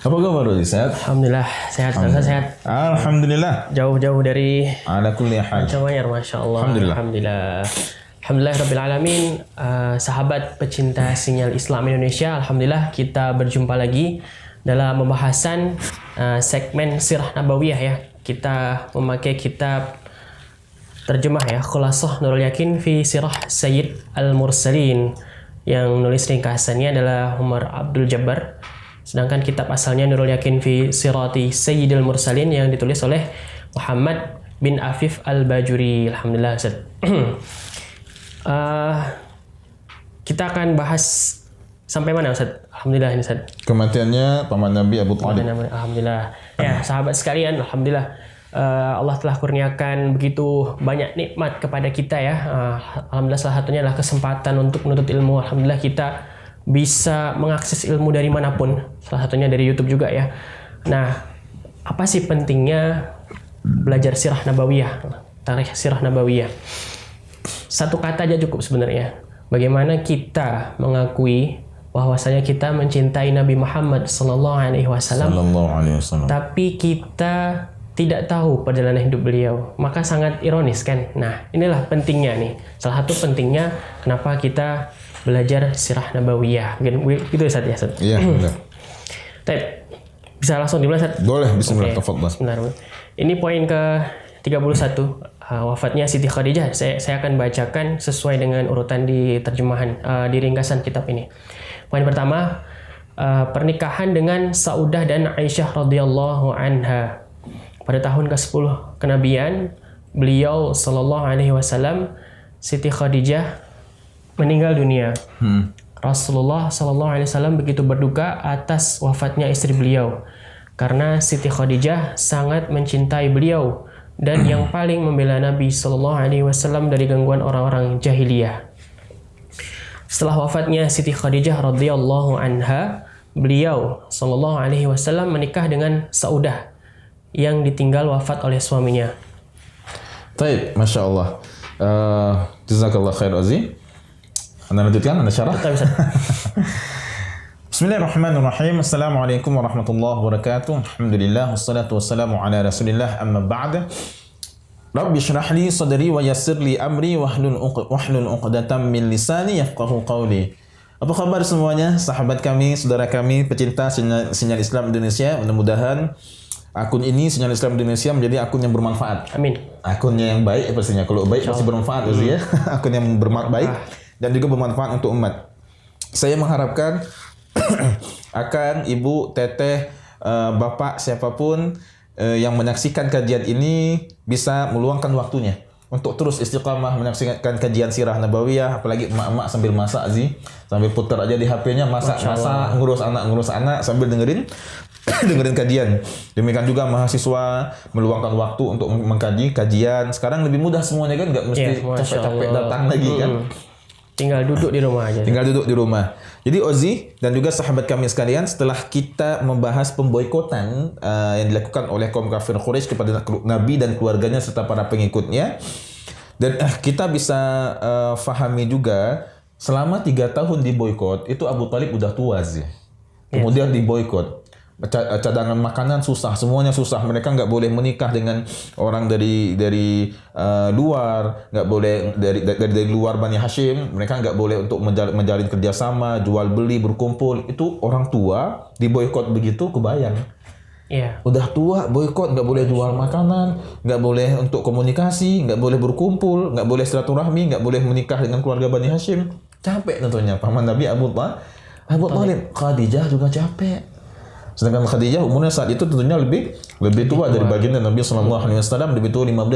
Apa kabar Rozi? Sehat? Alhamdulillah sehat, sehat. Alhamdulillah. Jauh-jauh dari Ala kulli hal. pencapaian, masya Allah. Alhamdulillah Rabbil Alamin. Sahabat pecinta sinyal Islam Indonesia, alhamdulillah kita berjumpa lagi dalam pembahasan segmen Sirah Nabawiyah ya. Kita memakai kitab terjemah ya, Khulasah Nurul Yakin fi Sirah Sayyid Al-Mursalin, yang nulis ringkasannya adalah Umar Abdul Jabbar. Sedangkan kitab asalnya Nurul Yakin fi Sirati Sayyidil Mursalin yang ditulis oleh Muhammad bin Afif Al-Bajuri. Alhamdulillah Ustaz. Kita akan bahas sampai mana Ustaz? Alhamdulillah ini Ustaz. Kematiannya paman Nabi Abu Thalib. Alhamdulillah. Ya, sahabat sekalian, alhamdulillah Allah telah kurniakan begitu banyak nikmat kepada kita ya. Alhamdulillah salah satunya adalah kesempatan untuk menuntut ilmu. Alhamdulillah kita bisa mengakses ilmu dari manapun, salah satunya dari YouTube juga ya. Nah, apa sih pentingnya belajar sirah nabawiyah, tarikh sirah nabawiyah? Satu kata aja cukup sebenarnya. Bagaimana kita mengakui bahwasanya kita mencintai Nabi Muhammad sallallahu alaihi wasallam, tapi kita tidak tahu perjalanan hidup beliau. Maka sangat ironis kan? Nah, inilah pentingnya nih. Salah satu pentingnya kenapa kita belajar sirah nabawiyah. Gitu Ustaz ya, Ustaz? Iya, benar. Bisa langsung dimulai, Ustaz? Boleh, bismillah, tafadhal. Bismillah. Ini poin ke 31, wafatnya Siti Khadijah. Saya akan bacakan sesuai dengan urutan di terjemahan, di ringkasan kitab ini. Poin pertama, pernikahan dengan Saudah dan Aisyah radhiyallahu anha. Pada tahun ke-10 kenabian, beliau sallallahu alaihi wasallam, Siti Khadijah meninggal dunia. Rasulullah sallallahu alaihi wasallam begitu berduka atas wafatnya istri beliau, karena Siti Khadijah sangat mencintai beliau dan yang paling membela Nabi sallallahu alaihi wasallam dari gangguan orang-orang jahiliyah. Setelah wafatnya Siti Khadijah radhiyallahu anha, beliau sallallahu alaihi wasallam menikah dengan Saudah yang ditinggal wafat oleh suaminya. Taib, Masya Allah. Jazakallah khair Ozi. Anda lanjutkan, Anda syarah. Bismillahirrahmanirrahim. Assalamualaikum warahmatullahi wabarakatuh. Alhamdulillah, wassalatu wassalamu ala rasulillah, amma ba'da. Rabbi syrah li sadri wa yassir li amri wahlul uqdatam min lisani yafqahu qawli. Apa kabar semuanya, sahabat kami, saudara kami, pecinta sinyal Islam Indonesia? Mudah-mudahan akun ini, Sinyal Islam Indonesia, menjadi akun yang bermanfaat. Amin. Akunnya yang baik pastinya. Kalau baik pasti bermanfaat ya. Akun yang baik dan juga bermanfaat untuk umat. Saya mengharapkan akan ibu, teteh, bapak, siapapun yang menyaksikan kajian ini bisa meluangkan waktunya untuk terus istiqamah menyaksikan kajian sirah nabawiyah, apalagi emak-emak sambil masak sambil putar aja di HP-nya, masak ngurus anak sambil dengerin kajian. Demikian juga mahasiswa meluangkan waktu untuk mengkaji kajian. Sekarang lebih mudah semuanya kan, nggak mesti capek-capek datang lagi kan. Tinggal duduk di rumah aja. Jadi Ozi dan juga sahabat kami sekalian, setelah kita membahas pemboikotan yang dilakukan oleh kaum kafir Quraisy kepada Nabi dan keluarganya serta para pengikutnya, dan kita bisa fahami juga selama 3 tahun diboikot itu Abu Thalib udah tua sih. Kemudian diboikot. Cadangan makanan susah, semuanya susah. Mereka nggak boleh menikah dengan orang dari luar, nggak boleh dari luar Bani Hashim. Mereka nggak boleh untuk menjalin kerjasama, jual beli, berkumpul. Itu orang tua diboikot begitu, kebayang. Udah tua, boikot, nggak boleh jual makanan, nggak boleh untuk komunikasi, nggak boleh berkumpul, nggak boleh silaturahmi, nggak boleh menikah dengan keluarga Bani Hashim. Capek tentunya paman Nabi Abu Thalib. Khadijah juga capek. Sedangkan Khadijah umurnya saat itu tentunya lebih tua dari baginda Nabi sallallahu alaihi wasallam, lebih tua 15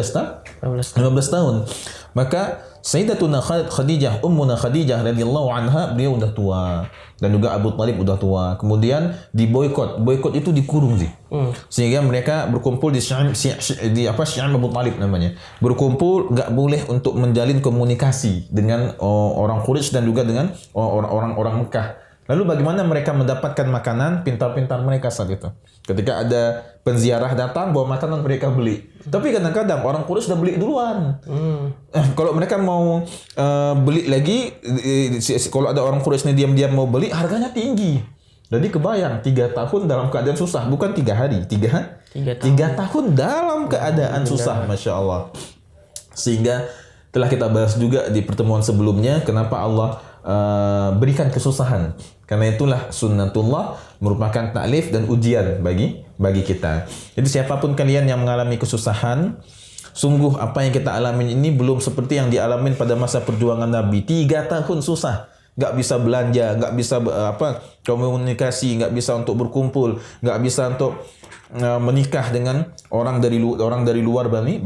tahun. Maka Sayyidatuna Khadijah, Ummuna Khadijah radhiyallahu anha, beliau udah tua dan juga Abu Thalib udah tua. Kemudian diboikot. Boikot itu dikurung sih. Sehingga mereka berkumpul di Syi'am Abu Thalib namanya. Berkumpul, enggak boleh untuk menjalin komunikasi dengan orang Quraisy dan juga dengan orang Mekah. Lalu bagaimana mereka mendapatkan makanan? Pintar-pintar mereka saat itu. Ketika ada penziarah datang, bawa makanan mereka beli. Tapi kadang-kadang orang Quraisy sudah beli duluan. Kalau mereka mau beli lagi, kalau ada orang Quraisy ini diam-diam mau beli, harganya tinggi. Jadi kebayang 3 tahun dalam keadaan susah, bukan 3 hari, 3 tahun dalam keadaan susah, Masya Allah. Sehingga telah kita bahas juga di pertemuan sebelumnya kenapa Allah berikan kesusahan. Karena itulah sunnatullah merupakan taklif dan ujian bagi kita. Jadi siapapun kalian yang mengalami kesusahan, sungguh apa yang kita alami ini belum seperti yang dialamin pada masa perjuangan Nabi. 3 tahun susah, nggak bisa belanja, nggak bisa komunikasi, nggak bisa untuk berkumpul, nggak bisa untuk menikah dengan orang dari luar Bani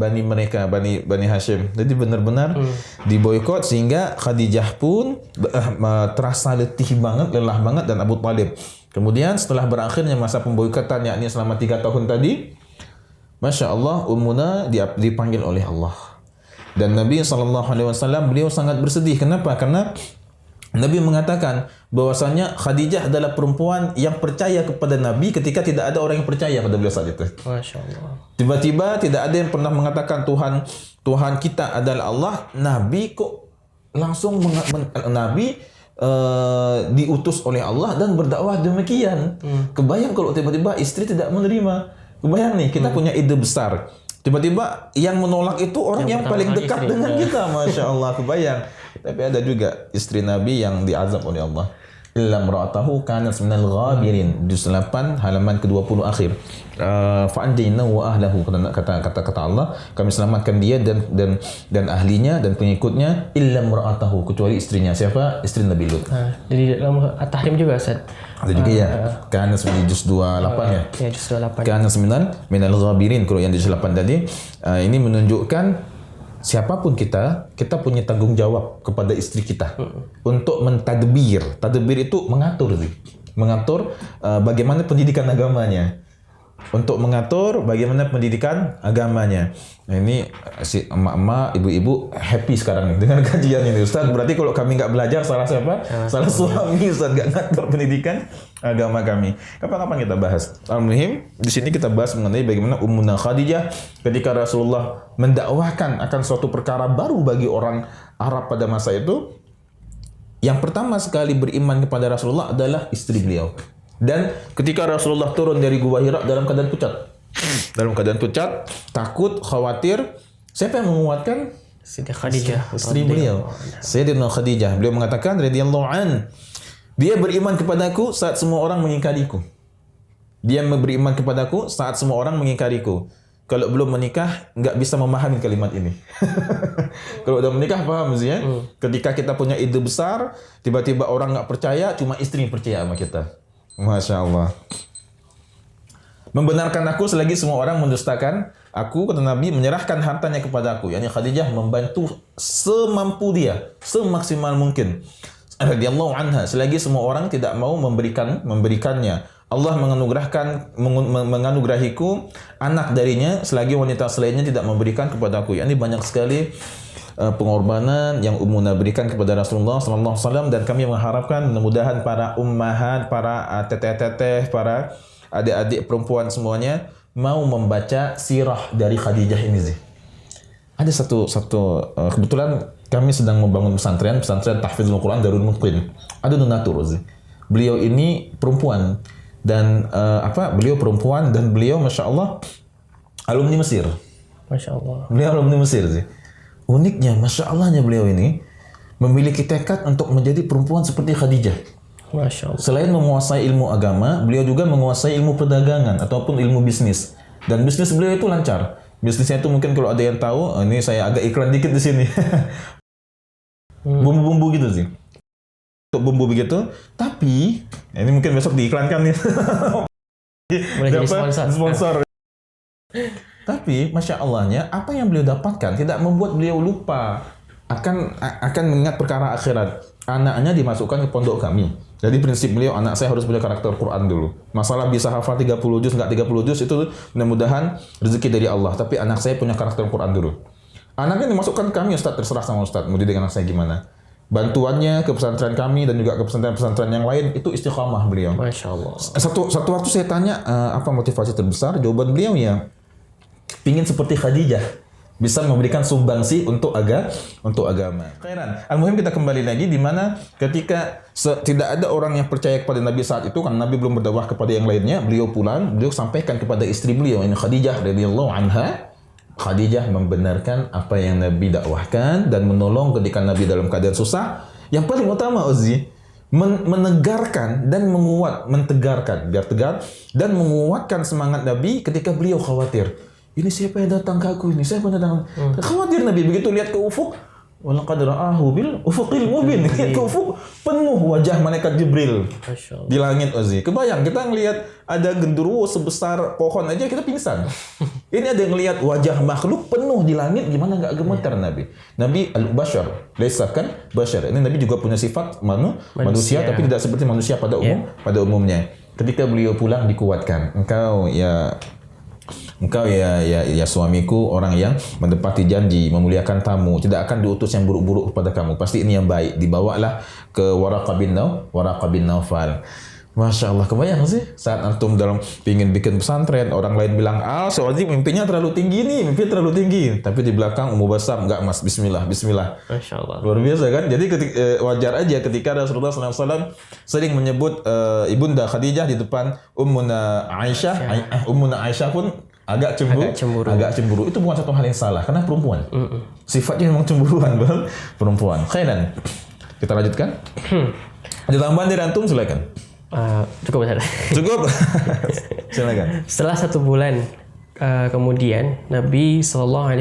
Hashim. Jadi benar-benar diboikot sehingga Khadijah pun terasa letih banget, lelah banget, dan Abu Thalib. Kemudian setelah berakhirnya masa pemboikotan yakni selama 3 tahun tadi, Masya Allah, Ummuna dipanggil oleh Allah. Dan Nabi SAW beliau sangat bersedih. Kenapa? Karena Nabi mengatakan bahwasanya Khadijah adalah perempuan yang percaya kepada Nabi ketika tidak ada orang yang percaya pada beliau saat itu. Masya Allah. Tiba-tiba tidak ada yang pernah mengatakan Tuhan kita adalah Allah. Nabi kok langsung Nabi diutus oleh Allah dan berdakwah demikian. Kebayang kalau tiba-tiba istri tidak menerima. Kebayang nih, kita punya ide besar. Tiba-tiba yang menolak itu orang yang paling dekat dengan kita, Masya Allah. Kebayang. Tapi ada juga istri Nabi yang diazab oleh Allah. Illa imra'atahu kanat minal ghabirin. Juz 8 halaman ke-20 akhir. Fa'anjaynahu wa ahlahu, kata Allah, kami selamatkan dia dan ahlinya dan pengikutnya, illa imra'atahu, kecuali istrinya. Siapa? Istri Nabi Lut. Jadi dalam At-Tahrim juga, Ustaz. Ada juga ya. Karena sebenarnya juz 28 ya. Ya, juz 28. Karena minal ghabirin, kalau yang juz 8 tadi, ini menunjukkan siapapun kita punya tanggung jawab kepada istri kita untuk mentadbir. Tadbir itu mengatur, mengatur bagaimana pendidikan agamanya. Untuk mengatur bagaimana pendidikan agamanya. Nah, ini si emak-emak, ibu-ibu happy sekarang nih dengan kajian ini, Ustaz. Berarti kalau kami nggak belajar, salah siapa? Salah suami, Ustaz, nggak ngatur pendidikan agama kami. Kapan-kapan kita bahas. Al-Muhim, di sini kita bahas mengenai bagaimana Ummuna Khadijah ketika Rasulullah mendakwahkan akan suatu perkara baru bagi orang Arab pada masa itu. Yang pertama sekali beriman kepada Rasulullah adalah istri beliau. Dan ketika Rasulullah turun dari Gua Hira dalam keadaan pucat, takut, khawatir, siapa yang menguatkan? Sayyidah Khadijah, istri beliau, Sayyidatina Khadijah. Beliau mengatakan radhiyallahu an, dia beriman kepadaku saat semua orang mengingkariku. Dia beriman kepadaku saat semua orang mengingkariku. Kalau belum menikah, nggak bisa memahami kalimat ini. Kalau udah menikah, paham sih ya? Ketika kita punya ide besar, tiba-tiba orang nggak percaya, cuma istri yang percaya sama kita. Masya Allah. Membenarkan aku selagi semua orang mendustakan aku, kata Nabi, menyerahkan hartanya kepada aku. Yani Khadijah membantu semampu dia, semaksimal mungkin. Radhiyallahu anha, selagi semua orang tidak mau memberikannya. Allah menganugerahiku anak darinya selagi wanita selainnya tidak memberikan kepadaku. Yani banyak sekali pengorbanan yang Ummuna berikan kepada Rasulullah SAW, dan kami mengharapkan mudah-mudahan para ummahat, para teteh-teteh, para adik-adik perempuan semuanya mau membaca sirah dari Khadijah ini sih. Ada satu kebetulan kami sedang membangun pesantren tahfidzul Quran Darul Mutqin. Ada donatur sih. Beliau ini perempuan dan beliau perempuan dan beliau Masya Allah alumni Mesir. Masya Allah. Beliau alumni Mesir sih. Uniknya, Masya Allahnya beliau ini memiliki tekad untuk menjadi perempuan seperti Khadijah. Masya Allah. Selain menguasai ilmu agama, beliau juga menguasai ilmu perdagangan ataupun ilmu bisnis. Dan bisnis beliau itu lancar. Bisnisnya itu mungkin kalau ada yang tahu, ini saya agak iklan dikit di sini. Bumbu-bumbu gitu sih. Untuk bumbu begitu, tapi ini mungkin besok diiklankan nih. Boleh jadi sponsor. Tapi Masya Allahnya, apa yang beliau dapatkan tidak membuat beliau lupa akan mengingat perkara akhirat. Anaknya dimasukkan ke pondok kami. Jadi prinsip beliau, anak saya harus punya karakter Quran dulu. Masalah bisa hafal 30 juz, nggak 30 juz, itu mudah-mudahan rezeki dari Allah. Tapi anak saya punya karakter Quran dulu. Anaknya dimasukkan ke kami, Ustaz, terserah sama Ustaz. Mau didik anak saya gimana. Bantuannya ke pesantren kami dan juga ke pesantren-pesantren yang lain, itu istiqamah beliau. Masya Allah. Satu waktu saya tanya, apa motivasi terbesar? Jawaban beliau ya, pingin seperti Khadijah. bisa memberikan sumbangsi untuk agama. Khairan. Al-muhim kita kembali lagi di mana ketika tidak ada orang yang percaya kepada Nabi saat itu karena Nabi belum berdakwah kepada yang lainnya, beliau pulang, beliau sampaikan kepada istri beliau ini Khadijah radhiyallahu anha. Khadijah membenarkan apa yang Nabi dakwahkan dan menolong ketika Nabi dalam keadaan susah. Yang paling utama Ozi, menegarkan dan mentegarkan biar tegar dan menguatkan semangat Nabi ketika beliau khawatir. Ini siapa yang datang ke aku ini? Siapa yang datang? Khawatir Nabi begitu lihat ke ufuk. Walaqad ra'ahu bil ufuqil mubin. Lihat ke ufuk penuh wajah malaikat Jibril di langit Ozi. Kebayang kita ngelihat ada genderuwo sebesar pohon aja kita pingsan. Ini ada yang ngelihat wajah makhluk penuh di langit gimana enggak gemetar Nabi. Nabi al-bashar, laisa kan bashar. Ini Nabi juga punya sifat manusia tapi tidak seperti manusia pada umumnya. Ketika beliau pulang dikuatkan. Engkau ya suamiku orang yang menepati janji, memuliakan tamu, tidak akan diutus yang buruk-buruk kepada kamu. Pasti ini yang baik. Dibawalah ke Waraqah bin Naufal. Masya Allah, kebayang sih saat antum dalam pingin bikin pesantren, orang lain bilang, soalnya mimpinya terlalu tinggi nih, mimpi terlalu tinggi. Tapi di belakang Ummu Basam, enggak mas, bismillah. Masya Allah. Luar biasa kan? Jadi wajar aja ketika Rasulullah SAW sering menyebut ibunda Khadijah di depan Ummuna Aisyah pun agak cemburu. Itu bukan satu hal yang salah karena perempuan. Sifatnya memang cemburuan perempuan. Khairan. Kita lanjutkan. Ada tambahan dari antum silakan. Cukup besar. Cukup. Silakan. Setelah 1 bulan kemudian Nabi SAW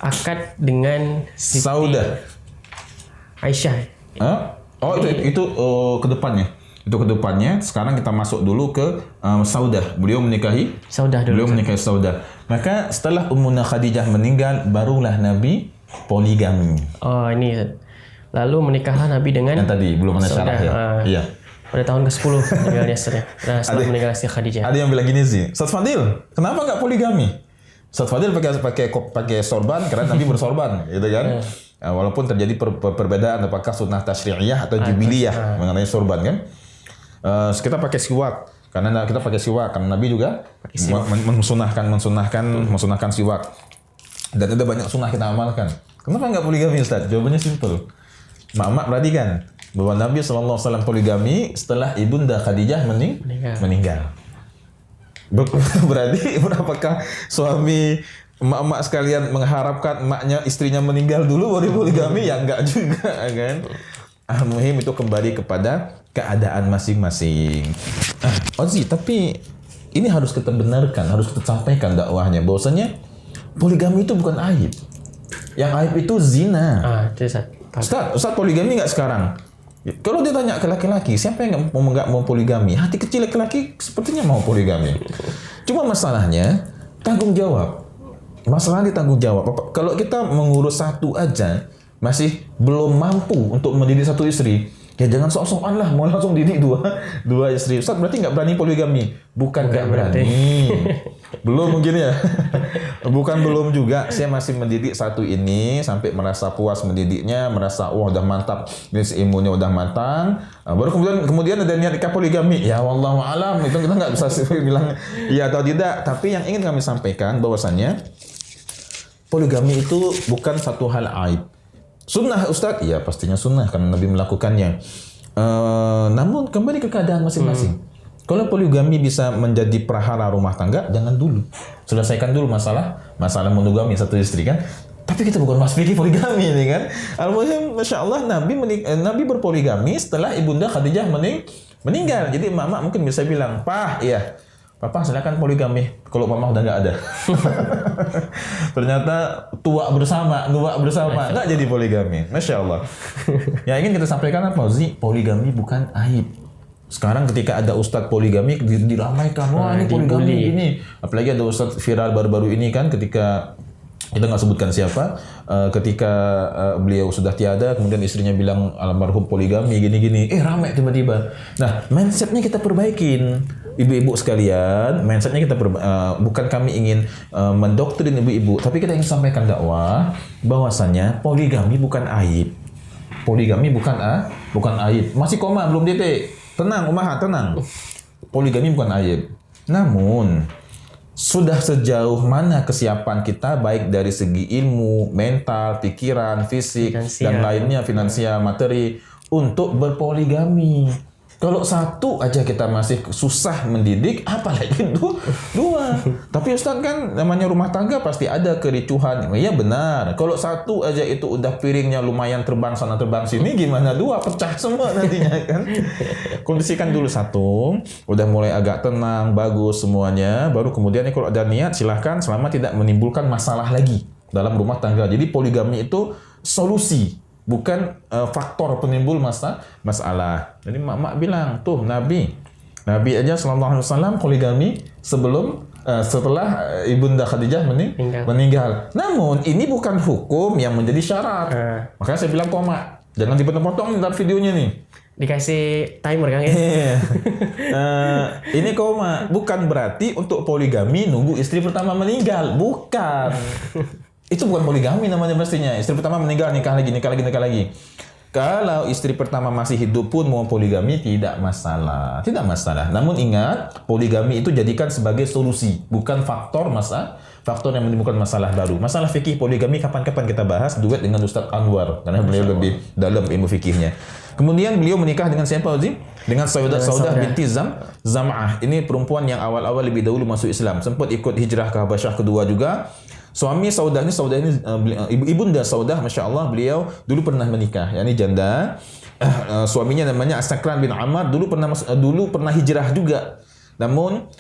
akad dengan Siti Saudah Aisyah. Itu ke depannya. Itu ke depannya. Sekarang kita masuk dulu ke Saudah. Beliau menikahi Saudah. Maka setelah Ummunna Khadijah meninggal, barulah Nabi poligami. Oh, ini. Lalu menikahlah Nabi dengan yang tadi belum ada syarah ya. Iya. Pada tahun ke-10 meninggalnya setelah meninggal Siti Khadijah. Ada yang bilang gini sih, Ustaz Fadil, kenapa enggak poligami? Ustaz Fadil pakai sorban karena Nabi bersorban, gitu kan? Walaupun terjadi perbedaan apakah sunnah tasyri'iyah atau jubiliyah mengenai sorban kan? Kita pakai siwak karena Nabi juga mensunahkan siwak. Dan ada banyak sunnah kita amalkan. Kenapa enggak poligami Ustaz? Jawabannya simpel. Mak perhatikan bahwa Nabi SAW poligami setelah ibunda Khadijah meninggal. Berarti apakah suami emak-emak sekalian mengharapkan istrinya meninggal dulu baru poligami? Ya enggak juga kan. Muhim itu kembali kepada keadaan masing-masing. Ozi, tapi ini harus kita benarkan, harus kita sampaikan dakwahnya bahwasanya poligami itu bukan aib. Yang aib itu zina. Ustaz poligami nggak sekarang? Kalau dia tanya ke laki-laki, siapa yang nggak mau poligami? Hati kecil laki-laki sepertinya mau poligami. Cuma masalahnya tanggung jawab. Masalahnya tanggung jawab. Kalau kita mengurus satu aja masih belum mampu untuk mendidik satu istri, ya jangan sok-sokan lah mau langsung didik dua istri. Ustaz berarti nggak berani poligami? Bukan nggak berani. Belum mungkin ya. Bukan belum juga. Saya masih mendidik satu ini sampai merasa puas mendidiknya, merasa udah mantap, ilmunya udah matang. Baru kemudian ada niat nikah poligami. Ya wallahu alam, itu kita nggak bisa bilang iya atau tidak. Tapi yang ingin kami sampaikan bahwasannya poligami itu bukan satu hal aib. Sunnah Ustaz? Iya pastinya sunnah karena Nabi melakukannya. Namun kembali ke keadaan masing-masing. Kalau poligami bisa menjadi prahara rumah tangga, jangan dulu. Selesaikan dulu masalah monogami satu istri kan. Tapi kita bukan mas fikih poligami ini kan. Al-muhim, Masya Allah, Nabi berpoligami setelah ibunda Khadijah meninggal. Jadi mama mungkin bisa bilang, Papa silakan poligami kalau mama udah nggak ada. Ternyata tua bersama nggak jadi poligami. Masya Allah. Yang ingin kita sampaikan apa? Poligami bukan aib. Sekarang ketika ada ustadz poligami diramaikan, wah ini poligami ini. Apalagi ada ustadz viral baru-baru ini kan ketika kita nggak sebutkan siapa, ketika beliau sudah tiada, kemudian istrinya bilang almarhum poligami gini-gini, ramai tiba-tiba. Nah, mindsetnya kita perbaikin, ibu-ibu sekalian, mindsetnya kita bukan kami ingin mendoktrin ibu-ibu, tapi kita ingin sampaikan dakwah bahwasannya poligami bukan aib, poligami bukan aib. Masih koma belum titik, tenang Umaha, tenang. Poligami bukan aib. Namun sudah sejauh mana kesiapan kita baik dari segi ilmu, mental, pikiran, fisik, dan lainnya, finansial, materi untuk berpoligami. Kalau satu aja kita masih susah mendidik, apalagi dua. Tapi Ustaz kan namanya rumah tangga pasti ada kericuhan. Iya benar. Kalau satu aja itu udah piringnya lumayan terbang sana terbang sini, gimana dua? Pecah semua nantinya kan. Kondisikan dulu satu, udah mulai agak tenang, bagus semuanya. Baru kemudian kalau ada niat silahkan selama tidak menimbulkan masalah lagi dalam rumah tangga. Jadi poligami itu solusi, bukan faktor penimbul masalah. Jadi mak bilang, tuh Nabi aja sallallahu alaihi wasallam poligami setelah Ibunda Khadijah meninggal. Namun ini bukan hukum yang menjadi syarat. Makanya saya bilang koma, jangan dipotong-potong dalam videonya nih. Dikasih timer Kang ya. Ini koma, bukan berarti untuk poligami nunggu istri pertama meninggal, bukan. Itu bukan poligami namanya pastinya. Istri pertama meninggal, nikah lagi. Kalau istri pertama masih hidup pun mau poligami tidak masalah. Namun ingat, poligami itu jadikan sebagai solusi, bukan faktor yang menimbulkan masalah baru. Masalah fikih poligami kapan-kapan kita bahas duet dengan Ustaz Anwar karena beliau lebih dalam ilmu fikihnya. Kemudian beliau menikah dengan siapa, Uzi? Dengan Saudah binti Zam'ah. Ini perempuan yang awal-awal lebih dahulu masuk Islam. Sempat ikut hijrah ke Habasyah kedua juga. Suami Saudah ini ibunda Saudah, Masya Allah, beliau dulu pernah menikah, yakni janda. Suaminya namanya As-Sakran bin Ammar, dulu pernah hijrah juga. Namun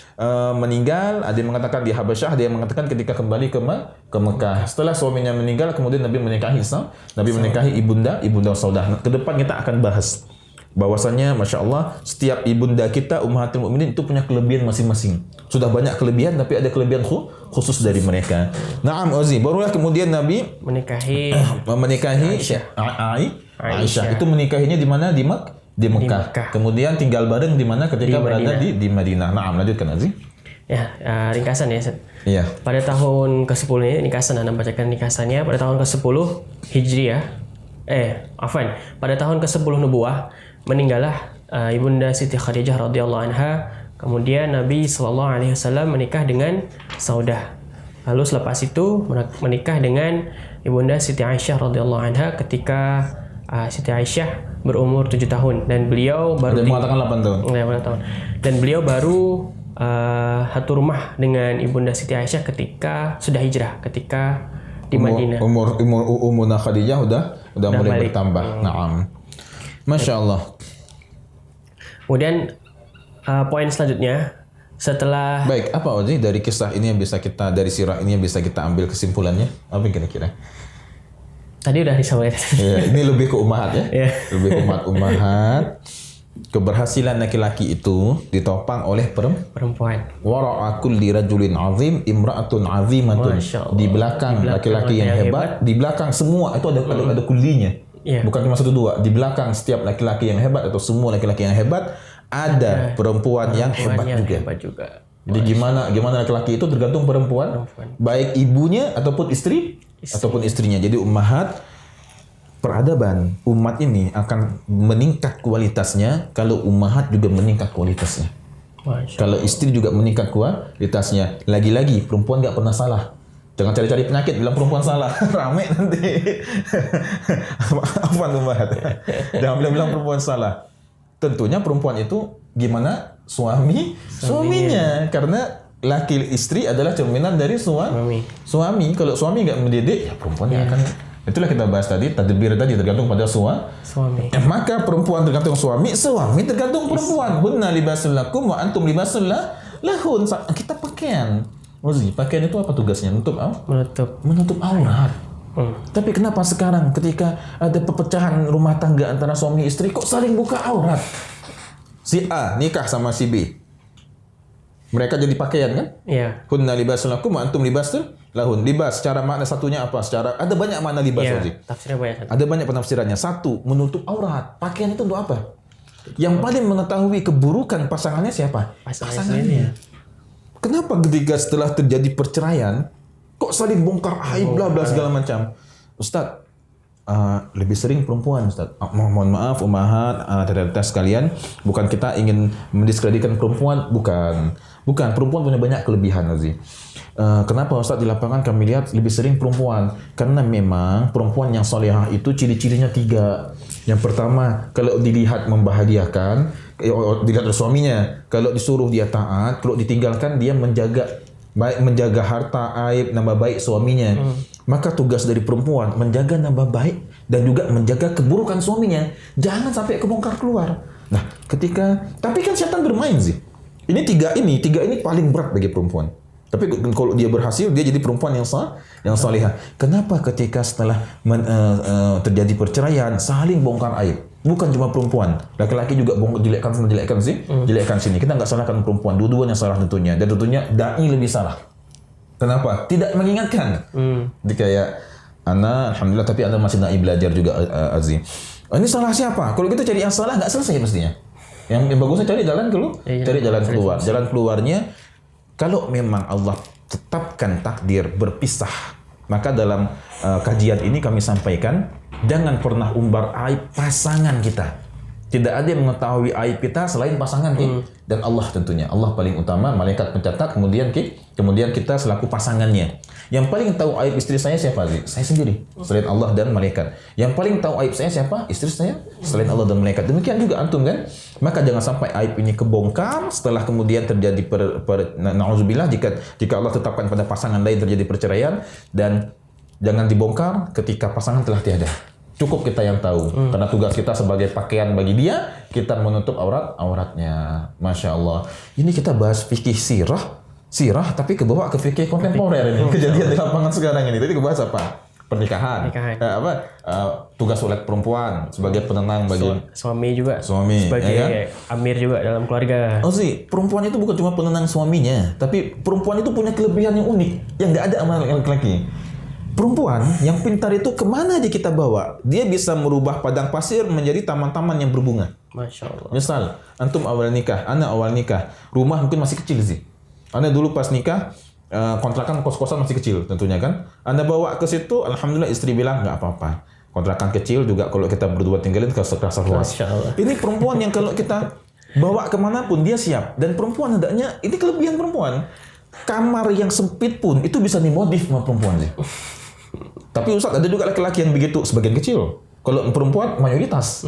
meninggal, ada yang mengatakan di Habasyah, ada yang mengatakan ketika kembali ke Mekah. Setelah suaminya meninggal, kemudian Nabi menikahi ibunda Saudah. Ke depan kita akan bahas bahwasanya Masya Allah setiap ibunda kita Ummahatul Mukminin itu punya kelebihan masing-masing. Sudah banyak kelebihan tapi ada kelebihan khusus dari mereka. Naam Ozi, barulah kemudian Nabi menikahi Aisyah. Itu menikahinya di mana? Di Mekah. Kemudian tinggal bareng di mana ketika berada di Madinah. Naam, lanjutkan Ozi. Ya, ringkasan ya. Iya. Pada tahun ke-10 ini ringkasan, Anda bacakan ringkasannya. Pada tahun ke-10 Hijriah, pada tahun ke-10 Nubuwah meninggallah Ibunda Siti Khadijah radhiyallahu anha. Kemudian Nabi SAW menikah dengan Saudah. Lalu selepas itu menikah dengan Ibunda Siti Aisyah radhiyallahu anha ketika Siti Aisyah berumur 7 tahun dan beliau baru mengatakan 8 tahun. 8 tahun. Dan beliau baru satu rumah dengan Ibunda Siti Aisyah ketika sudah hijrah, ketika di Madinah. Umur Khadijah udah mulai balik. bertambah. Naam. Masya Allah. Kemudian poin selanjutnya setelah baik, apa Ozi dari kisah ini yang bisa kita, dari sirah ini yang bisa kita ambil kesimpulannya? Apa kira-kira? Tadi udah disampaikan. Ya, ini lebih ke ummahat ya. Yeah. Lebih ke ummahat. Keberhasilan laki-laki itu ditopang oleh perempuan. Wara'a kulli rajulin 'azim imra'atun 'azimatun. Di belakang laki-laki yang hebat, di belakang semua itu ada kullinya. Yeah. Bukan cuma satu dua. Di belakang setiap laki-laki yang hebat atau semua laki-laki yang hebat ada perempuan yang hebat juga. Jadi gimana laki-laki itu tergantung perempuan. Baik ibunya ataupun istrinya. Jadi ummahat, peradaban umat ini akan meningkat kualitasnya kalau ummahat juga meningkat kualitasnya. Kalau istri juga meningkat kualitasnya. Lagi-lagi perempuan nggak pernah salah. Jangan cari-cari penyakit bilang perempuan salah. Rame nanti. Apa ummahat? Jangan bilang perempuan salah. Tentunya perempuan itu gimana suaminya. Karena istri adalah cerminan dari suami. Kalau suami nggak mendidik, ya perempuan akan. Itulah kita bahas tadi, tadbir tadi tergantung pada suami. Maka perempuan tergantung suami tergantung perempuan. Hunna libasul lakum wa antum libasul lahun. Kita pakaian. Pakaian itu apa tugasnya? Menutup aurat. Tapi kenapa sekarang ketika ada perpecahan rumah tangga antara suami istri kok saling buka aurat? Si A nikah sama si B. Mereka jadi pakaian kan? Iya. Hunna libasul lakum wa antum libasul lahun. Libas secara makna satunya apa? Ada banyak makna libas. Tafsirnya banyak. Ada banyak penafsirannya. Satu, menutup aurat. Pakaian itu untuk apa? Yang paling mengetahui keburukan pasangannya siapa? Pasangannya. Kenapa ketika setelah terjadi perceraian kok saling bongkar aib bla bla segala macam? Ustaz, lebih sering perempuan, Ustaz. Mohon maaf ummahat, sekalian, bukan kita ingin mendiskreditkan perempuan, bukan. Bukan, perempuan punya banyak kelebihan, Aziz. Kenapa Ustaz di lapangan kami lihat lebih sering perempuan? Karena memang perempuan yang solehah itu ciri-cirinya 3. Yang pertama, kalau dilihat membahagiakan, dilihat oleh suaminya. Kalau disuruh dia taat, kalau ditinggalkan dia menjaga harta aib, nama baik suaminya. Maka tugas dari perempuan menjaga nama baik dan juga menjaga keburukan suaminya. Jangan sampai kebongkar keluar. Nah, tapi kan setan bermain sih. Ini tiga ini paling berat bagi perempuan. Tapi kalau dia berhasil, dia jadi perempuan yang salihah. Kenapa ketika setelah terjadi perceraian, saling bongkar aib? Bukan cuma perempuan, laki-laki juga jelekkan sini. Kita nggak salahkan perempuan, dua-duanya salah tentunya. Dan tentunya dai lebih salah. Kenapa? Tidak mengingatkan. Jadi kayak alhamdulillah, tapi anda masih dai belajar juga, Aziz. Ini salah siapa? Kalau kita cari yang salah, nggak selesai mestinya. Yang bagusnya cari jalan keluar. Jalan keluarnya, kalau memang Allah tetapkan takdir berpisah, maka dalam kajian ini kami sampaikan, jangan pernah umbar aib pasangan kita. Tidak ada yang mengetahui aib kita selain pasangan kita dan Allah tentunya. Allah paling utama, malaikat pencatat, kemudian kita selaku pasangannya. Yang paling tahu aib istri saya siapa? Saya sendiri, selain Allah dan malaikat. Yang paling tahu aib saya siapa? Istri saya, selain Allah dan malaikat. Demikian juga antum kan? Maka jangan sampai aib ini kebongkar setelah kemudian terjadi na'udzubillah, jika Allah tetapkan pada pasangan lain terjadi perceraian, dan jangan dibongkar ketika pasangan telah tiada. Cukup kita yang tahu, karena tugas kita sebagai pakaian bagi dia, kita menutup auratnya. Masya Allah. Ini kita bahas fikih sirah, tapi kebawa ke fikih kontemporer ini. Kejadian di lapangan sekarang ini. Tadi kebahas apa? Pernikahan. Tugas oleh perempuan sebagai penenang bagi suami juga. Suami sebagai amir juga dalam keluarga. Oh sih, perempuan itu bukan cuma penenang suaminya, tapi perempuan itu punya kelebihan yang unik yang nggak ada sama laki-laki. Perempuan yang pintar itu kemana aja kita bawa, dia bisa merubah padang pasir menjadi taman-taman yang berbunga. Masya Allah. Misal, antum awal nikah, ana awal nikah, rumah mungkin masih kecil sih. Anda dulu pas nikah, kontrakan kos-kosan masih kecil tentunya kan. Anda bawa ke situ, alhamdulillah istri bilang nggak apa-apa. Kontrakan kecil juga kalau kita berdua tinggalin kerasa luas. Ini perempuan yang kalau kita bawa kemanapun dia siap. Dan perempuan hendaknya, ini kelebihan perempuan. Kamar yang sempit pun itu bisa dimodif sama perempuan sih. Tapi Ustaz, ada juga laki-laki yang begitu, sebagian kecil. Kalau perempuan mayoritas.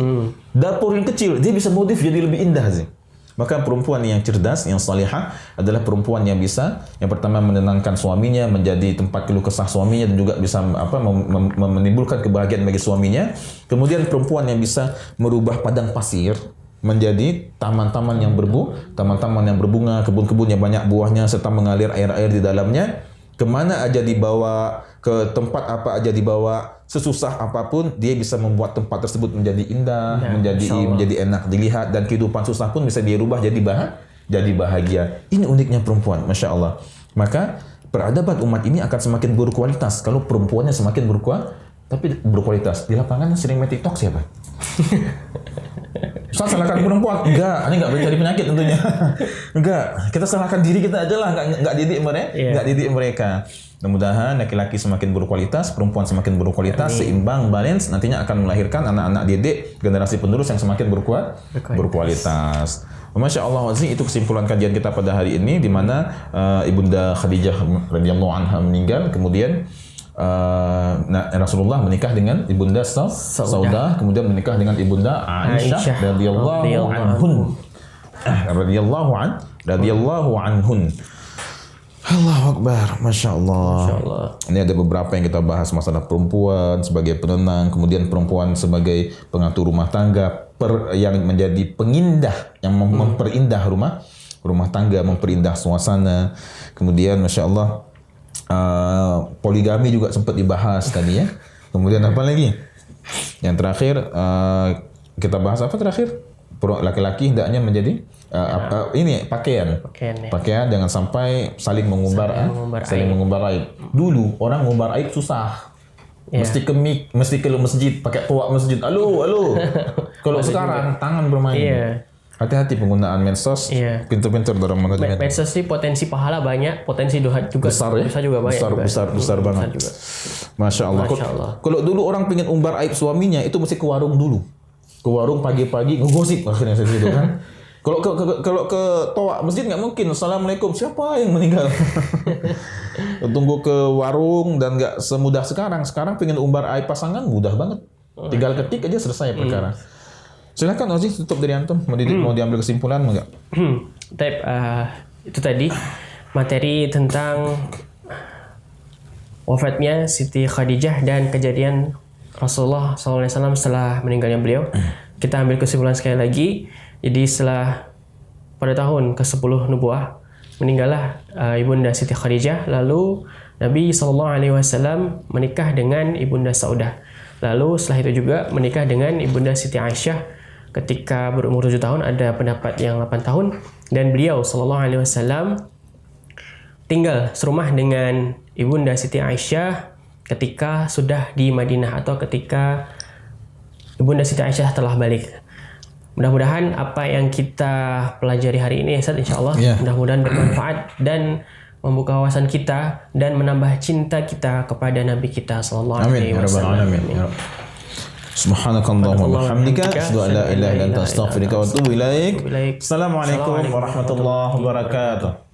Dapur yang kecil dia bisa modif jadi lebih indah sih. Maka perempuan yang cerdas, yang salihah adalah perempuan yang bisa yang pertama menenangkan suaminya, menjadi tempat keluh kesah suaminya, dan juga bisa menimbulkan kebahagiaan bagi suaminya. Kemudian perempuan yang bisa merubah padang pasir menjadi taman-taman yang berbunga, kebun-kebun yang banyak buahnya serta mengalir air-air di dalamnya. Kemana aja dibawa, ke tempat apa aja dibawa, sesusah apapun dia bisa membuat tempat tersebut menjadi indah, menjadi enak dilihat, dan kehidupan susah pun bisa dia rubah jadi bahagia. Ini uniknya perempuan, Masya Allah. Maka peradaban umat ini akan semakin berkualitas kalau perempuannya semakin berkualitas. Di lapangan sering main TikTok siapa? Ustaz, salahkan perempuan? Enggak, ini enggak mencari penyakit tentunya. Enggak, kita salahkan diri kita aja lah, enggak didik mereka. Mudah-mudahan laki-laki semakin berkualitas, perempuan semakin berkualitas, seimbang, balance, nantinya akan melahirkan anak-anak didik, generasi penerus yang semakin berkualitas. Masya Allah, itu kesimpulan kajian kita pada hari ini, di mana Ibunda Khadijah radhiyallahu anha meninggal, kemudian Rasulullah menikah dengan Ibunda Saudah, kemudian menikah dengan Ibunda Aisyah radhiyallahu anhun. Allahu Akbar, Masya Allah. Ini ada beberapa yang kita bahas, masalah perempuan sebagai penenang, kemudian perempuan sebagai pengatur rumah tangga, yang menjadi pengindah, yang memperindah rumah tangga, memperindah suasana. Kemudian Masya Allah, poligami juga sempat dibahas tadi ya. Kemudian apa lagi? Yang terakhir kita bahas apa terakhir? Laki-laki hendaknya menjadi ini pakaian jangan sampai saling mengumbar aib. Dulu orang mengumbar aib susah. Mesti kemik, mesti ke masjid, pakai toa masjid. Halo. Kalau sekarang tangan bermain. Hati-hati penggunaan medsos. Pintar-pintar dalam manajemen. Medsos sih potensi pahala banyak, potensi dosa juga besar banget. Masya Allah. Kalau dulu orang pengen umbar aib suaminya itu mesti ke warung dulu. Ke warung pagi-pagi ngegosip akhirnya seperti itu kan. Kalau ke toa masjid nggak mungkin. Assalamualaikum, siapa yang meninggal? Tunggu ke warung dan nggak semudah sekarang. Sekarang pengen umbar aib pasangan mudah banget. Tinggal ketik aja selesai perkara. Silakan Ozi, tutup dari antum. Mau diambil kesimpulan enggak? Itu tadi materi tentang wafatnya Siti Khadijah dan kejadian Rasulullah SAW setelah meninggalnya beliau. Kita ambil kesimpulan sekali lagi. Jadi setelah pada tahun ke-10 nubuah meninggallah ibunda Siti Khadijah, lalu Nabi SAW menikah dengan ibunda Saudah. Lalu setelah itu juga menikah dengan ibunda Siti Aisyah ketika berumur 7 tahun, ada pendapat yang 8 tahun, dan beliau SAW tinggal serumah dengan ibunda Siti Aisyah ketika sudah di Madinah atau ketika ibunda Siti Aisyah telah balik. Mudah-mudahan apa yang kita pelajari hari ini, Ustaz, insyaallah mudah-mudahan bermanfaat dan membuka wawasan kita dan menambah cinta kita kepada Nabi kita sallallahu alaihi wasallam. Amin. Subhanakallahumma wa bihamdika asyhadu an la ilaha illa anta astaghfiruka wa atubu ilaik. Assalamualaikum warahmatullahi wabarakatuh.